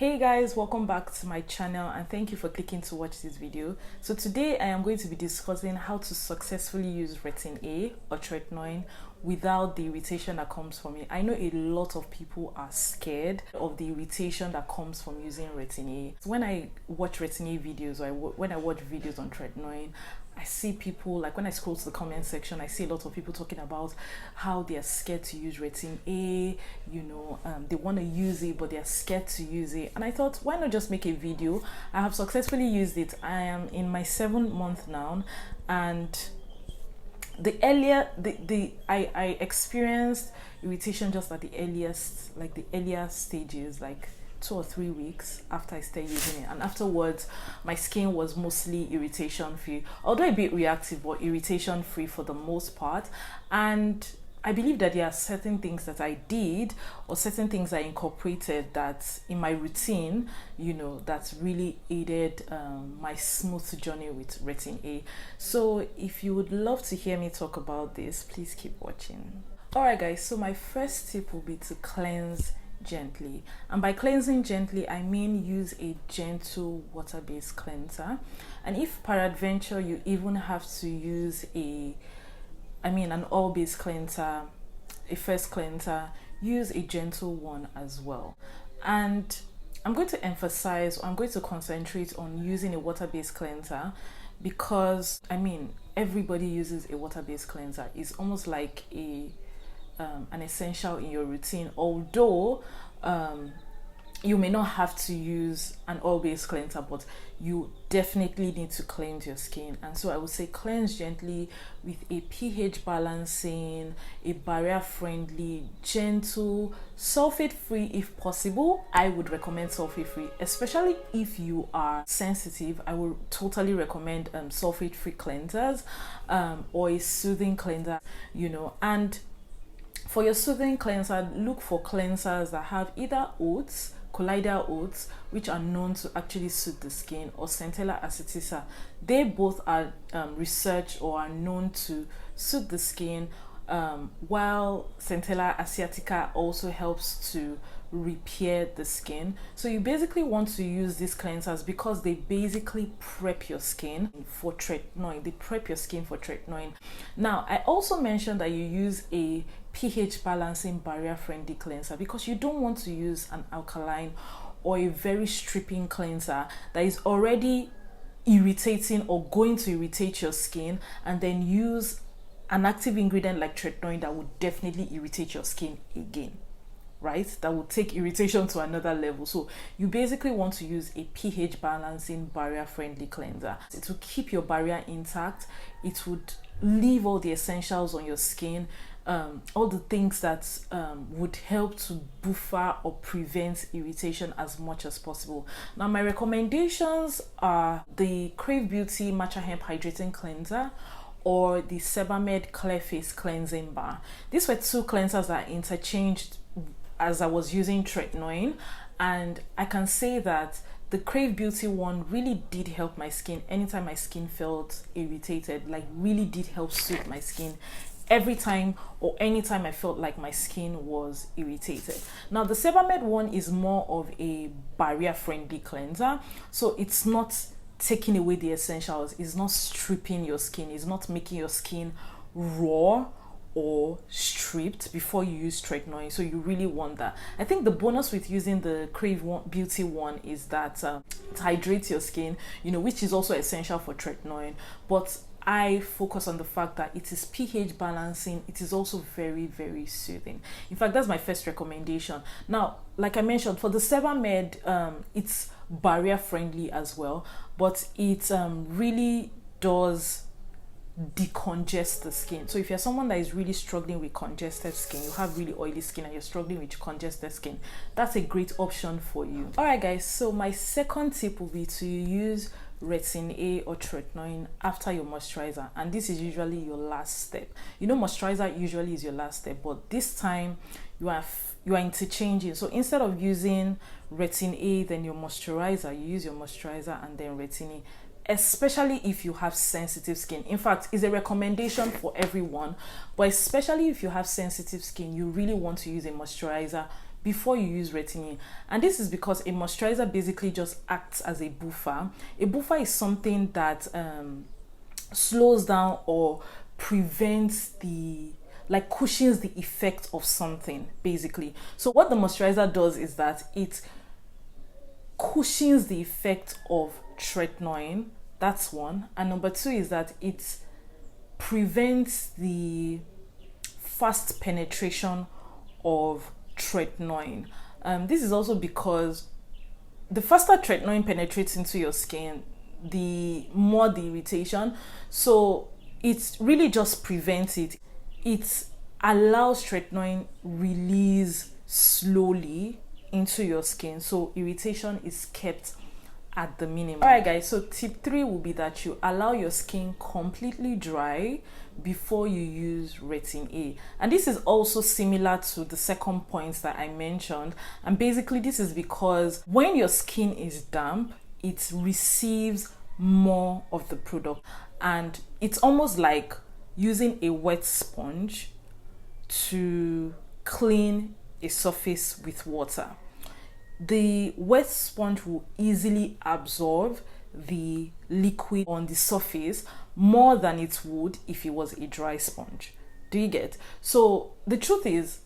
Hey guys, welcome back to my channel and thank you for clicking to watch this video. So today I am going to be discussing how to successfully use Retin-A or Tretinoin without the irritation that comes from it. I know a lot of people are scared of the irritation that comes from using Retin-A. So when I watch Retin-A videos or when I watch videos on Tretinoin, I see people, like when I scroll to the comment section, I see a lot of people talking about how they are scared to use Retin-A, they want to use it, but they are scared to use it. And I thought, why not just make a video? I have successfully used it. I am in my 7th month now, and I experienced irritation just at the earlier stages, like 2 or 3 weeks after I started using it, and afterwards my skin was mostly irritation free, although a bit reactive, but irritation free for the most part. And I believe that there are certain things that I did or certain things I incorporated that in my routine, that really aided my smooth journey with Retin-A. So if you would love to hear me talk about this, please keep watching. Alright guys, so my first tip will be to cleanse gently, and by cleansing gently I mean use a gentle water-based cleanser. And if peradventure you even have to use an oil-based cleanser, a first cleanser, use a gentle one as well. And I'm going to emphasize, or I'm going to concentrate on using a water-based cleanser because everybody uses a water-based cleanser. It's almost like an essential in your routine, although you may not have to use an oil-based cleanser, but you definitely need to cleanse your skin. And so I would say cleanse gently with a pH balancing, a barrier-friendly, gentle, sulfate-free if possible. I would recommend sulfate-free, especially if you are sensitive. I would totally recommend sulfate-free cleansers or a soothing cleanser, and for your soothing cleanser, look for cleansers that have either oats, colloidal oats, which are known to actually soothe the skin, or centella acetica. They both are researched or are known to soothe the skin, while centella asiatica also helps to repair the skin. So you basically want to use these cleansers because they basically prep your skin for Tretinoin. They prep your skin for Tretinoin. Now, I also mentioned that you use a pH balancing barrier friendly cleanser because you don't want to use an alkaline or a very stripping cleanser that is already irritating or going to irritate your skin, and then use an active ingredient like Tretinoin that would definitely irritate your skin again, right? That would take irritation to another level. So you basically want to use a pH balancing barrier friendly cleanser. It will keep your barrier intact. It would leave all the essentials on your skin, all the things that would help to buffer or prevent irritation as much as possible. Now, my recommendations are the Krave Beauty Matcha Hemp Hydrating Cleanser or the Sebamed Clear Face Cleansing Bar. These were two cleansers that I interchanged as I was using Tretinoin, and I can say that the Krave Beauty one really did help my skin anytime my skin felt irritated, like really did help soothe my skin every time or anytime I felt like my skin was irritated. Now, the Sebamed one is more of a barrier friendly cleanser, so it's not taking away the essentials, it's not stripping your skin, it's not making your skin raw or stripped before you use Tretinoin. So you really want that. I think the bonus with using the Krave Beauty one is that it hydrates your skin, which is also essential for Tretinoin, but I focus on the fact that it is pH balancing. It is also very, very soothing. In fact, that's my first recommendation. Now, like I mentioned, for the Sebamed, it's barrier friendly as well, but it really does decongest the skin. So if you're someone that is really struggling with congested skin, you have really oily skin and you're struggling with congested skin, that's a great option for you. All right guys, so my second tip will be to use Retin-A or Tretinoin after your moisturizer, and this is usually your last step. Moisturizer usually is your last step, but this time you are interchanging. So instead of using Retin-A then your moisturizer, you use your moisturizer and then Retin-A, especially if you have sensitive skin. In fact, it's a recommendation for everyone, but especially if you have sensitive skin, you really want to use a moisturizer before you use Retin-A. And this is because a moisturizer basically just acts as a buffer. A buffer is something that slows down or prevents like cushions the effect of something, basically. So what the moisturizer does is that it cushions the effect of tretinoin. That's one. And number two is that it prevents the fast penetration of tretinoin. This is also because the faster tretinoin penetrates into your skin, the more the irritation. So it really just prevents it. It allows tretinoin release slowly into your skin, so irritation is kept at the minimum. Alright guys, so tip 3 will be that you allow your skin completely dry before you use Retin-A. And this is also similar to the second point that I mentioned, and basically this is because when your skin is damp, it receives more of the product, and it's almost like using a wet sponge to clean a surface with water. The wet sponge will easily absorb the liquid on the surface more than it would if it was a dry sponge. Do you get? So the truth is,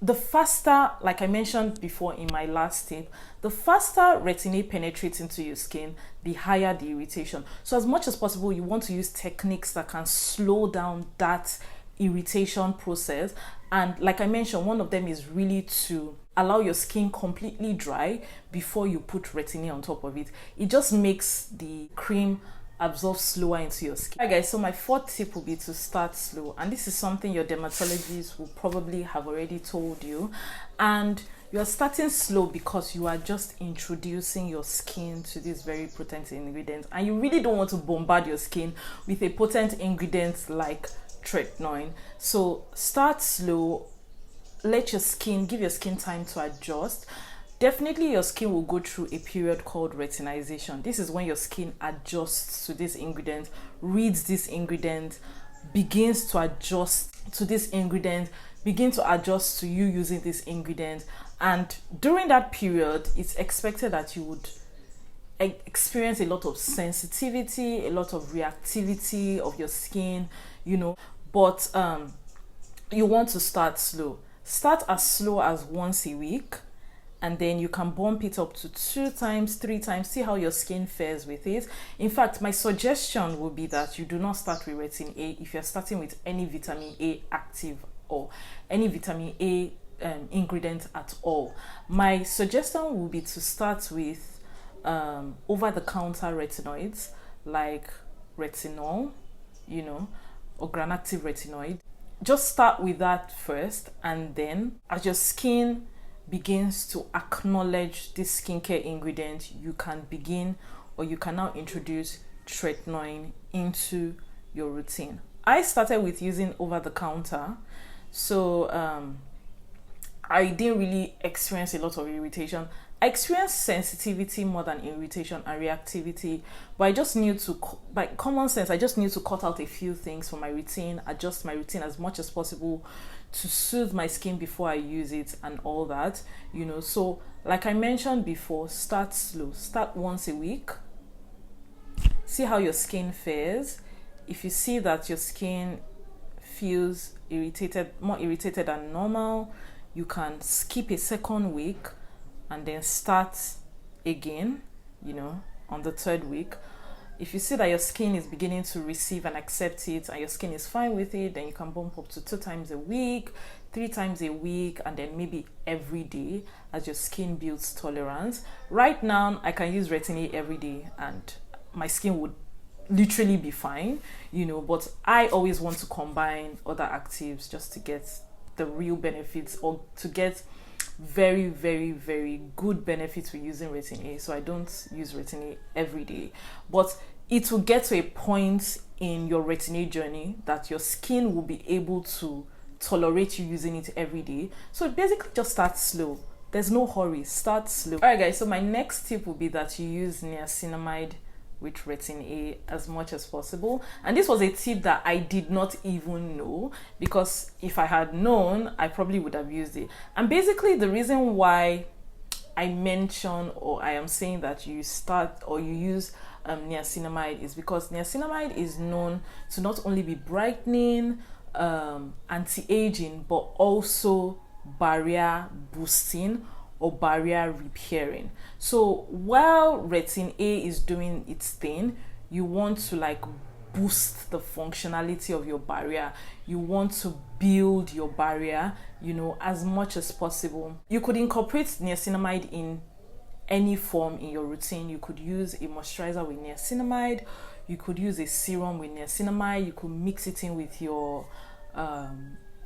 the faster, like I mentioned before in my last tip, the faster Retin-A penetrates into your skin, the higher the irritation. So as much as possible, you want to use techniques that can slow down that irritation process. And like I mentioned, one of them is really to allow your skin completely dry before you put Retin-A on top of it. It just makes the cream absorb slower into your skin. Alright guys, so my fourth tip will be to start slow, and this is something your dermatologist will probably have already told you. And you're starting slow because you are just introducing your skin to these very potent ingredients, and you really don't want to bombard your skin with a potent ingredient like tretinoin. So start slow, let your skin, give your skin time to adjust. Definitely your skin will go through a period called retinization. This is when your skin adjusts to this ingredient, reads this ingredient, begins to adjust to this ingredient, begin to adjust to you using this ingredient. And during that period, it's expected that you would experience a lot of sensitivity, a lot of reactivity of your skin, you know, but you want to start slow. Start as slow as once a week, and then you can bump it up to 2 times, 3 times, see how your skin fares with it. In fact, my suggestion would be that you do not start with Retin-A if you're starting with any vitamin A active or any vitamin A ingredient at all. My suggestion would be to start with over-the-counter retinoids like retinol, you know, or gram-active retinoid. Just start with that first, and then as your skin begins to acknowledge this skincare ingredient, you can begin, or you can now introduce tretinoin into your routine. I started with using over-the-counter, so I didn't really experience a lot of irritation. I experienced sensitivity more than irritation and reactivity, but I just knew to, by common sense, I just knew to cut out a few things for my routine, adjust my routine as much as possible to soothe my skin before I use it and all that, you know. So like I mentioned before, start slow. Start once a week. See how your skin fares. If you see that your skin feels irritated, more irritated than normal, you can skip a second week and then start again, you know, on the 3rd week. If you see that your skin is beginning to receive and accept it and your skin is fine with it, then you can bump up to 2 times a week, 3 times a week, and then maybe every day as your skin builds tolerance. Right now, I can use Retin-A every day and my skin would literally be fine, you know, but I always want to combine other actives just to get the real benefits, or to get very, very, very good benefits with using Retin-A. So I don't use Retin-A every day, but it will get to a point in your Retin-A journey that your skin will be able to tolerate you using it every day. So basically just start slow. There's no hurry, start slow. All right guys, so my next tip will be that you use niacinamide with Retin-A as much as possible. And this was a tip that I did not even know, because if I had known, I probably would have used it. And basically the reason why I mention, or I am saying that you start or you use niacinamide, is because niacinamide is known to not only be brightening, anti-aging, but also barrier boosting or barrier repairing. So while Retin-A is doing its thing, you want to like boost the functionality of your barrier. You want to build your barrier, you know, as much as possible. You could incorporate niacinamide in any form in your routine. You could use a moisturizer with niacinamide, you could use a serum with niacinamide, you could mix it in with your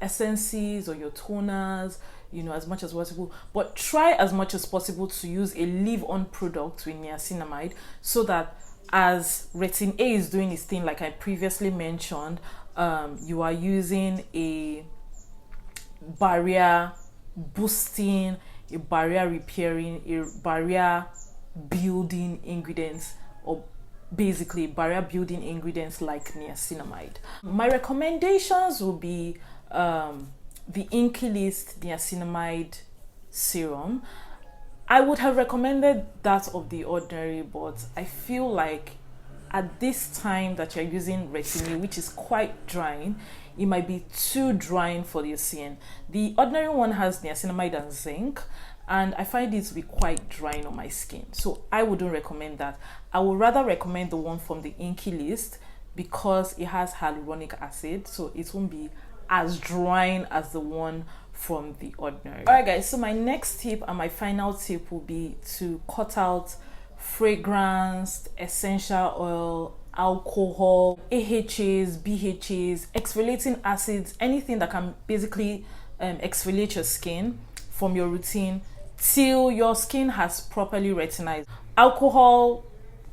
essences or your toners, you know, as much as possible. But try as much as possible to use a leave-on product with niacinamide, so that as Retin-A is doing its thing, like I previously mentioned, you are using a barrier boosting, a barrier repairing, a barrier building ingredients, or basically barrier building ingredients like niacinamide. My recommendations will be the Inkeylist niacinamide serum. I would have recommended that of The Ordinary, but I feel like at this time that you're using Retin-A, which is quite drying, it might be too drying for your skin. The Ordinary one has niacinamide and zinc, and I find it to be quite drying on my skin, so I wouldn't recommend that. I would rather recommend the one from the Inkeylist, because it has hyaluronic acid, so it won't be as drying as the one from The Ordinary. Alright guys, so my next tip and my final tip will be to cut out fragrance, essential oil, alcohol, AHAs, BHAs, exfoliating acids, anything that can basically exfoliate your skin from your routine till your skin has properly retinized. Alcohol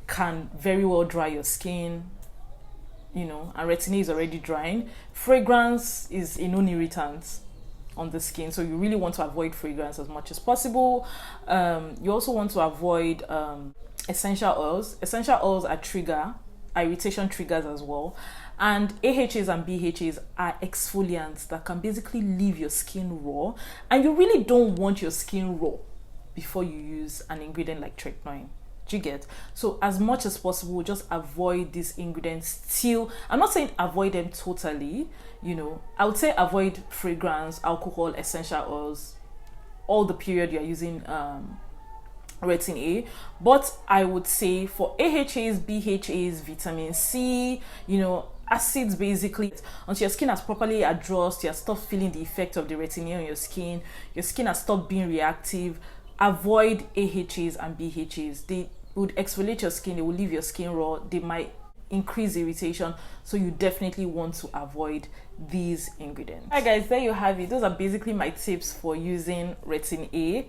can very well dry your skin, you know, and Retin-A is already drying. Fragrance is a known irritant on the skin, so you really want to avoid fragrance as much as possible. You also want to avoid essential oils. Essential oils are irritation triggers as well, and AHAs and BHAs are exfoliants that can basically leave your skin raw, and you really don't want your skin raw before you use an ingredient like Tretinoin. Do you get? So as much as possible, just avoid these ingredients till, I'm not saying avoid them totally, you know, I would say avoid fragrance, alcohol, essential oils, all the period you're using Retin-A. But I would say for AHAs, BHAs, vitamin C, you know, acids, basically, until your skin has properly addressed, you have stopped feeling the effect of the Retin-A on your skin has stopped being reactive, avoid AHAs and BHAs. They would exfoliate your skin, they will leave your skin raw, they might increase irritation, so you definitely want to avoid these ingredients. Alright guys, there you have it. Those are basically my tips for using Retin-A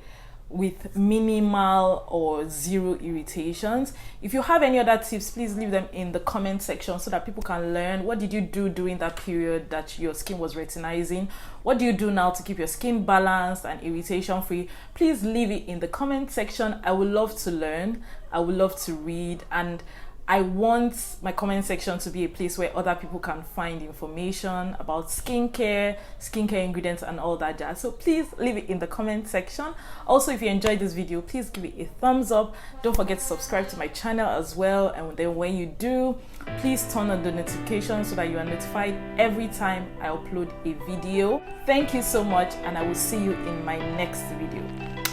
with minimal or zero irritations. If you have any other tips, please leave them in the comment section so that people can learn. What did you do during that period that your skin was retinizing? What do you do now to keep your skin balanced and irritation free? Please leave it in the comment section. I would love to learn, I would love to read, and I want my comment section to be a place where other people can find information about skincare ingredients and all that jazz. So please leave it in the comment section. Also, if you enjoyed this video, please give it a thumbs up. Don't forget to subscribe to my channel as well, and then when you do, please turn on the notifications so that you are notified every time I upload a video. Thank you so much, and I will see you in my next video.